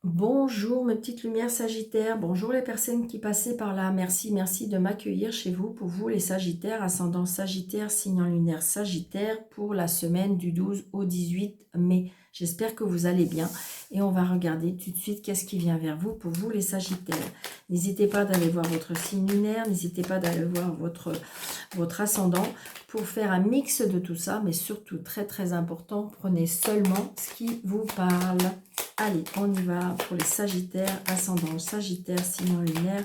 Bonjour mes petites lumières Sagittaires, bonjour les personnes qui passaient par là, merci de m'accueillir chez vous. Pour vous les Sagittaires, ascendant Sagittaire, signe lunaire Sagittaire pour la semaine du 12 au 18 mai. J'espère que vous allez bien et on va regarder tout de suite qu'est-ce qui vient vers vous pour vous les Sagittaires. N'hésitez pas d'aller voir votre signe lunaire, n'hésitez pas d'aller voir votre ascendant pour faire un mix de tout ça, mais surtout très important, prenez seulement ce qui vous parle. Allez, on y va pour les Sagittaires, ascendant Sagittaire, signe lunaire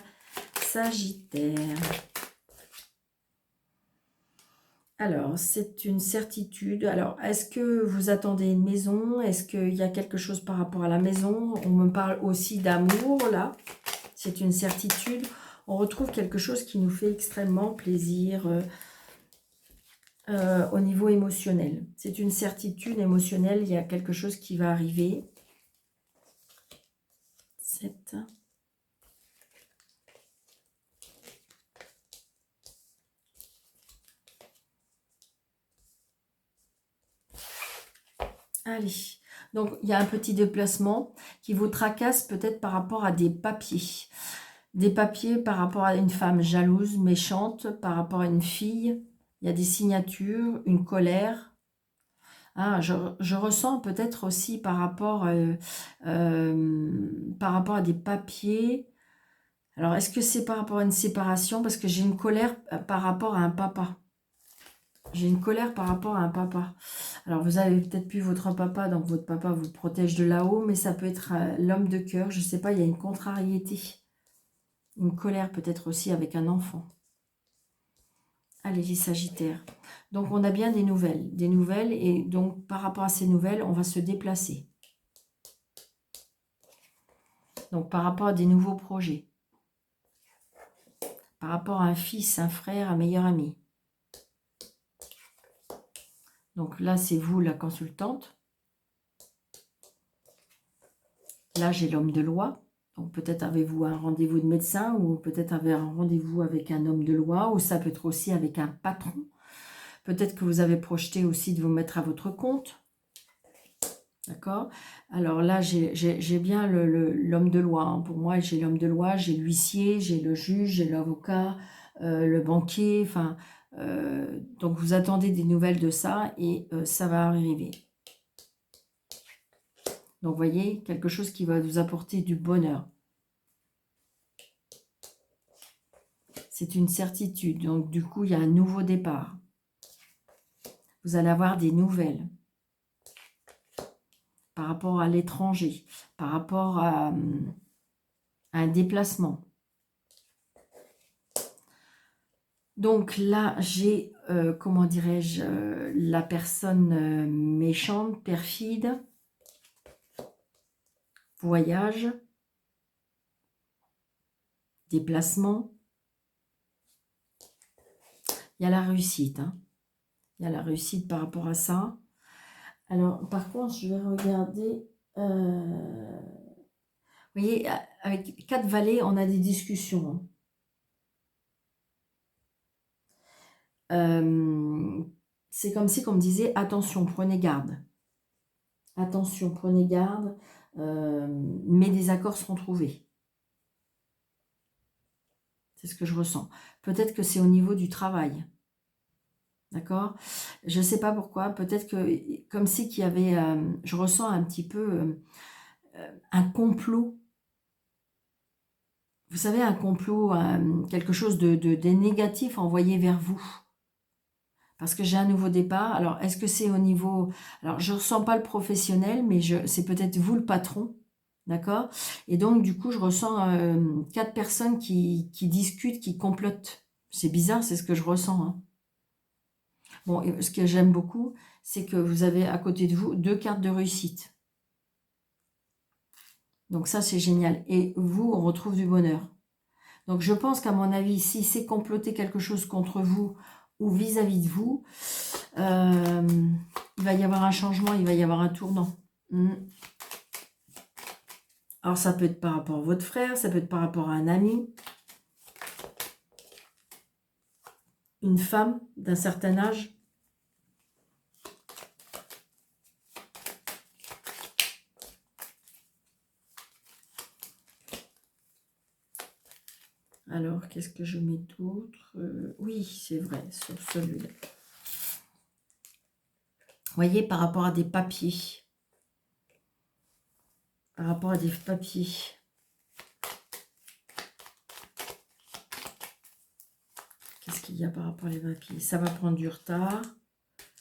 Sagittaire. Alors, c'est une certitude. Alors, est-ce que vous attendez une maison? Est-ce qu'il y a quelque chose par rapport à la maison? On me parle aussi d'amour, là. C'est une certitude. On retrouve quelque chose qui nous fait extrêmement plaisir au niveau émotionnel. C'est une certitude émotionnelle. Il y a quelque chose qui va arriver. 7. Allez, donc il y a un petit déplacement qui vous tracasse peut-être par rapport à des papiers. Des papiers par rapport à une femme jalouse, méchante, par rapport à une fille. Il y a des signatures, une colère. Ah, je ressens peut-être aussi par rapport à des papiers. Alors, est-ce que c'est par rapport à une séparation? Parce que j'ai une colère par rapport à un papa. J'ai une colère par rapport à un papa. Alors, vous avez peut-être plus votre papa, donc votre papa vous protège de là-haut, mais ça peut être l'homme de cœur. Je ne sais pas, il y a une contrariété. Une colère peut-être aussi avec un enfant. Allez, les Sagittaires. Donc, on a bien des nouvelles, et donc, par rapport à ces nouvelles, on va se déplacer. Donc, par rapport à des nouveaux projets. Par rapport à un fils, un frère, un meilleur ami. Donc là, c'est vous, la consultante. Là, j'ai l'homme de loi. Donc peut-être avez-vous un rendez-vous de médecin ou peut-être avez un rendez-vous avec un homme de loi ou ça peut être aussi avec un patron. Peut-être que vous avez projeté aussi de vous mettre à votre compte. D'accord? Alors là, j'ai bien l'homme de loi. Hein. Pour moi, j'ai l'homme de loi, j'ai l'huissier, j'ai le juge, j'ai l'avocat, le banquier. Enfin, donc vous attendez des nouvelles de ça et ça va arriver. Donc, vous voyez, quelque chose qui va vous apporter du bonheur. C'est une certitude. Donc, du coup, il y a un nouveau départ. Vous allez avoir des nouvelles par rapport à l'étranger, par rapport à un déplacement. Donc là, j'ai, comment dirais-je, la personne méchante, perfide, voyage, déplacement. Il y a la réussite. Hein. Il y a la réussite par rapport à ça. Alors, par contre, je vais regarder... vous voyez, avec 4 valets, on a des discussions. C'est comme si on me disait, attention, prenez garde. Attention, prenez garde, mais des accords seront trouvés. C'est ce que je ressens. Peut-être que c'est au niveau du travail. D'accord? Je ne sais pas pourquoi. Peut-être que, comme si qu'il y avait, je ressens un petit peu un complot. Vous savez, un complot, quelque chose de négatif envoyé vers vous. Parce que j'ai un nouveau départ. Alors, est-ce que c'est au niveau... Alors, je ne ressens pas le professionnel, mais c'est peut-être vous le patron. D'accord? Et donc, du coup, je ressens 4 personnes qui discutent, qui complotent. C'est bizarre, c'est ce que je ressens. Hein. Bon, et ce que j'aime beaucoup, c'est que vous avez à côté de vous 2 cartes de réussite. Donc ça, c'est génial. Et vous, on retrouve du bonheur. Donc, je pense qu'à mon avis, si c'est comploter quelque chose contre vous ou vis-à-vis de vous, il va y avoir un changement, il va y avoir un tournant. Alors, ça peut être par rapport à votre frère, ça peut être par rapport à un ami, une femme d'un certain âge. Alors, qu'est-ce que je mets d'autre? Oui, c'est vrai, sur celui-là. Vous voyez, par rapport à des papiers. Par rapport à des papiers. Qu'est-ce qu'il y a par rapport à les papiers? Ça va prendre du retard.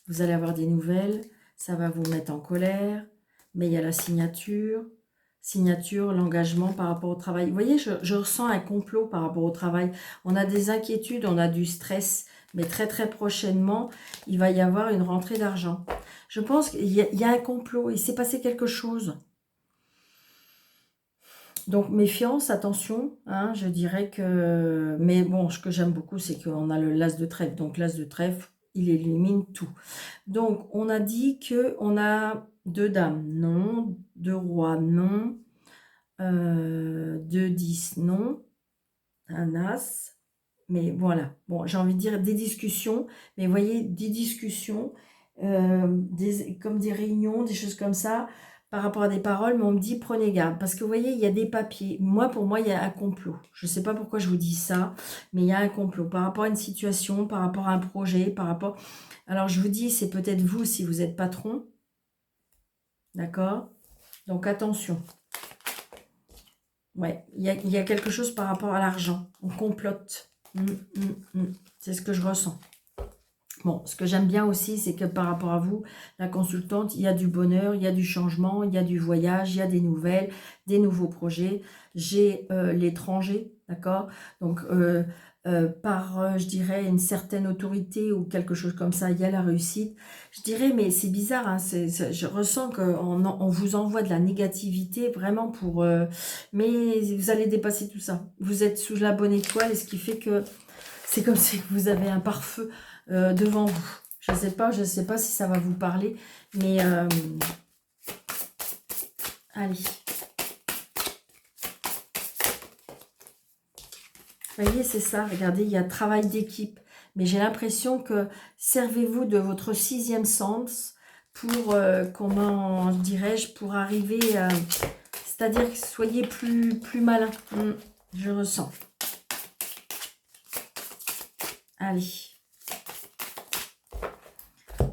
Vous allez avoir des nouvelles. Ça va vous mettre en colère. Mais il y a la signature. Signature, l'engagement par rapport au travail. Vous voyez, je ressens un complot par rapport au travail. On a des inquiétudes, on a du stress. Mais très très prochainement, il va y avoir une rentrée d'argent. Je pense qu'il y a un complot. Il s'est passé quelque chose. Donc, méfiance, attention, hein, je dirais que... Mais bon, ce que j'aime beaucoup, c'est qu'on a le l'as de trèfle. Donc, l'as de trèfle, il élimine tout. Donc, on a dit qu'on a 2 dames, non. 2 rois, non. 2 10, non. Un as. Mais voilà, bon, j'ai envie de dire des discussions. Mais vous voyez, des discussions, comme des réunions, des choses comme ça, par rapport à des paroles, mais on me dit prenez garde. Parce que vous voyez, il y a des papiers. Moi, pour moi, il y a un complot. Je ne sais pas pourquoi je vous dis ça, mais il y a un complot par rapport à une situation, par rapport à un projet, par rapport... Alors, je vous dis, c'est peut-être vous si vous êtes patron. D'accord? Donc, attention. Ouais, il y a quelque chose par rapport à l'argent. On complote. C'est ce que je ressens. Bon, ce que j'aime bien aussi, c'est que par rapport à vous, la consultante, il y a du bonheur, il y a du changement, il y a du voyage, il y a des nouvelles, des nouveaux projets. J'ai l'étranger, d'accord? Donc, par, je dirais, une certaine autorité ou quelque chose comme ça, il y a la réussite. Je dirais, mais c'est bizarre, hein, je ressens qu'on vous envoie de la négativité vraiment pour... mais vous allez dépasser tout ça. Vous êtes sous la bonne étoile, et ce qui fait que c'est comme si vous avez un pare-feu devant vous. Je ne sais pas si ça va vous parler, mais allez. Vous voyez, c'est ça. Regardez, il y a travail d'équipe. Mais j'ai l'impression que servez-vous de votre 6e sens pour, comment dirais-je, pour arriver, c'est-à-dire que soyez plus malin. Je ressens. Allez.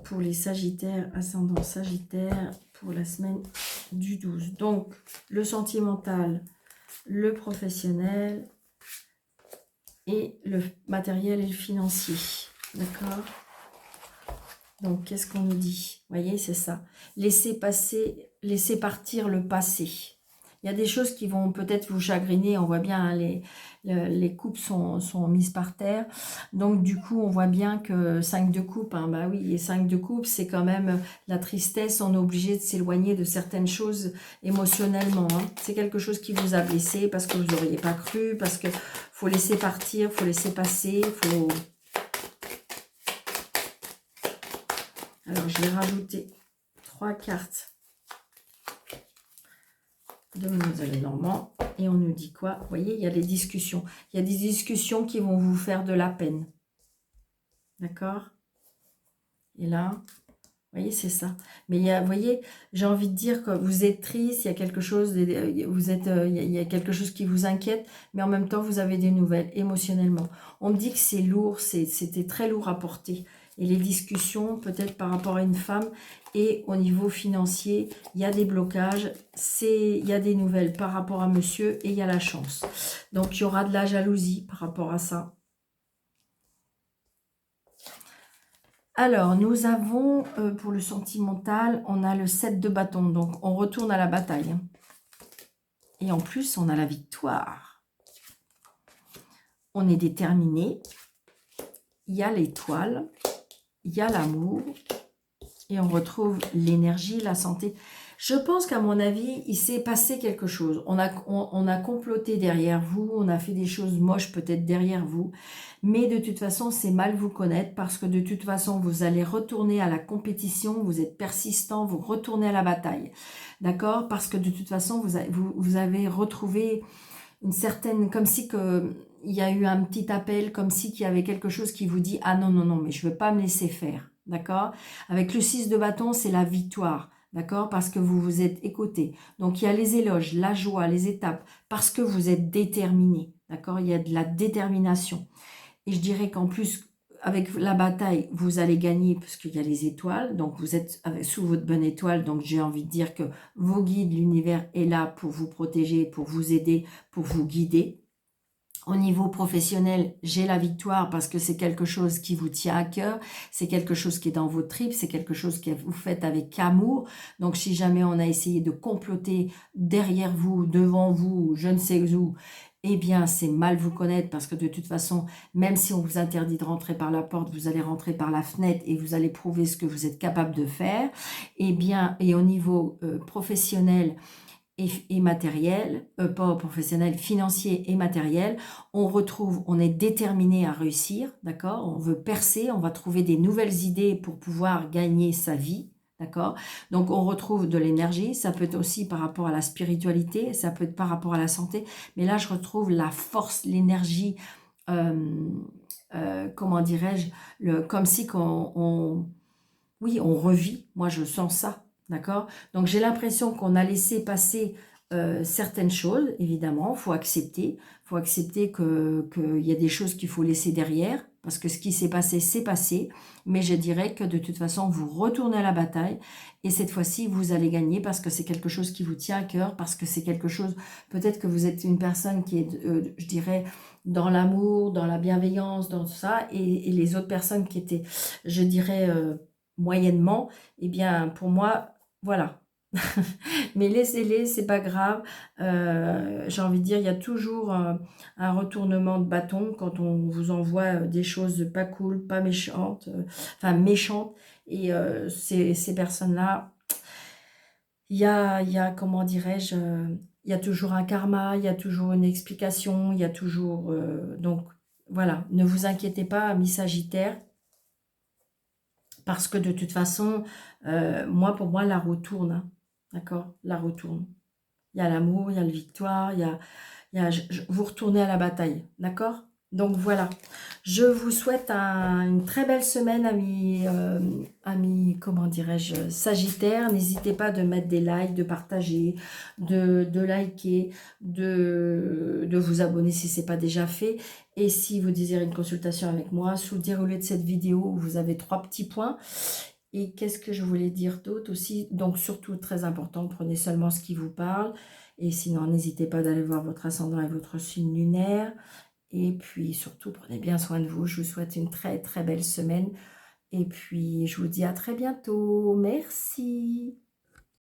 Pour les Sagittaires, ascendant Sagittaire, pour la semaine du 12. Donc, le sentimental, le professionnel et le matériel et le financier. D'accord? Donc, qu'est-ce qu'on nous dit? Vous voyez, c'est ça. Laissez partir le passé. Il y a des choses qui vont peut-être vous chagriner. On voit bien, hein, les coupes sont mises par terre. Donc, du coup, on voit bien que 5 de coupe, hein, bah oui, et 5 de coupe, c'est quand même la tristesse. On est obligé de s'éloigner de certaines choses émotionnellement. Hein. C'est quelque chose qui vous a blessé parce que vous n'auriez pas cru, parce que faut laisser partir, faut laisser passer, faut... Alors, je vais rajouter 3 cartes de Mademoiselle Normand. Et on nous dit quoi? Vous voyez, il y a les discussions. Il y a des discussions qui vont vous faire de la peine. D'accord? Et là, vous voyez, c'est ça. Mais il y a, vous voyez, j'ai envie de dire que vous êtes triste, il y a quelque chose, il y a quelque chose qui vous inquiète, mais en même temps, vous avez des nouvelles émotionnellement. On me dit que c'est lourd, c'était très lourd à porter. Et les discussions, peut-être par rapport à une femme, et au niveau financier, il y a des blocages, il y a des nouvelles par rapport à monsieur, et il y a la chance. Donc, il y aura de la jalousie par rapport à ça. Alors, nous avons, pour le sentimental, on a le 7 de bâton. Donc, on retourne à la bataille. Et en plus, on a la victoire. On est déterminé. Il y a l'étoile. Il y a l'amour. Et on retrouve l'énergie, la santé. Je pense qu'à mon avis, il s'est passé quelque chose. On a comploté derrière vous. On a fait des choses moches peut-être derrière vous. Mais de toute façon, c'est mal vous connaître parce que de toute façon, vous allez retourner à la compétition. Vous êtes persistant, vous retournez à la bataille. D'accord? Parce que de toute façon, vous avez retrouvé une certaine... Comme si il y a eu un petit appel, comme si qu'il y avait quelque chose qui vous dit « Ah non, non, non, mais je ne veux pas me laisser faire. » D'accord? Avec le 6 de bâton, c'est la victoire. d'accord? Parce que vous vous êtes écouté. Donc, il y a les éloges, la joie, les étapes, parce que vous êtes déterminé, d'accord? Il y a de la détermination. Et je dirais qu'en plus, avec la bataille, vous allez gagner parce qu'il y a les étoiles. Donc, vous êtes sous votre bonne étoile. Donc, j'ai envie de dire que vos guides, l'univers est là pour vous protéger, pour vous aider, pour vous guider. Au niveau professionnel, j'ai la victoire parce que c'est quelque chose qui vous tient à cœur, c'est quelque chose qui est dans vos tripes, c'est quelque chose que vous faites avec amour. Donc, si jamais on a essayé de comploter derrière vous, devant vous, je ne sais où, eh bien, c'est mal vous connaître parce que de toute façon, même si on vous interdit de rentrer par la porte, vous allez rentrer par la fenêtre et vous allez prouver ce que vous êtes capable de faire. Eh bien, et au niveau professionnel, et matériel, pas professionnel, financier et matériel, on est déterminé à réussir, d'accord? On veut percer, on va trouver des nouvelles idées pour pouvoir gagner sa vie, d'accord? Donc on retrouve de l'énergie, ça peut être aussi par rapport à la spiritualité, ça peut être par rapport à la santé, mais là je retrouve la force, l'énergie, comment dirais-je, comme si oui, on revit, moi je sens ça, d'accord? Donc j'ai l'impression qu'on a laissé passer certaines choses, évidemment, il faut accepter qu'il y a des choses qu'il faut laisser derrière, parce que ce qui s'est passé, c'est passé, mais je dirais que de toute façon, vous retournez à la bataille, et cette fois-ci, vous allez gagner, parce que c'est quelque chose qui vous tient à cœur, parce que c'est quelque chose, peut-être que vous êtes une personne qui est, je dirais, dans l'amour, dans la bienveillance, dans tout ça, et les autres personnes qui étaient, je dirais, moyennement, eh bien, pour moi, voilà. Mais laissez-les, c'est pas grave. J'ai envie de dire, il y a toujours un retournement de bâton quand on vous envoie des choses pas cool, pas méchantes, enfin méchantes. Et ces personnes-là, comment dirais-je, il y a toujours un karma, il y a toujours une explication, il y a toujours... donc, voilà, ne vous inquiétez pas, amis Sagittaires, parce que de toute façon, pour moi, la roue tourne, hein. D'accord? La roue tourne. Il y a l'amour, il y a la victoire, vous retournez à la bataille. D'accord? Donc voilà. Je vous souhaite une très belle semaine, amis, comment dirais-je, Sagittaire. N'hésitez pas de mettre des likes, de partager, de liker, de vous abonner si ce n'est pas déjà fait. Et si vous désirez une consultation avec moi, sous le déroulé de cette vidéo, vous avez 3 petits points. Et qu'est-ce que je voulais dire d'autre aussi? Donc surtout, très important, prenez seulement ce qui vous parle. Et sinon, n'hésitez pas d'aller voir votre ascendant et votre signe lunaire. Et puis surtout, prenez bien soin de vous. Je vous souhaite une très très belle semaine. Et puis, je vous dis à très bientôt. Merci.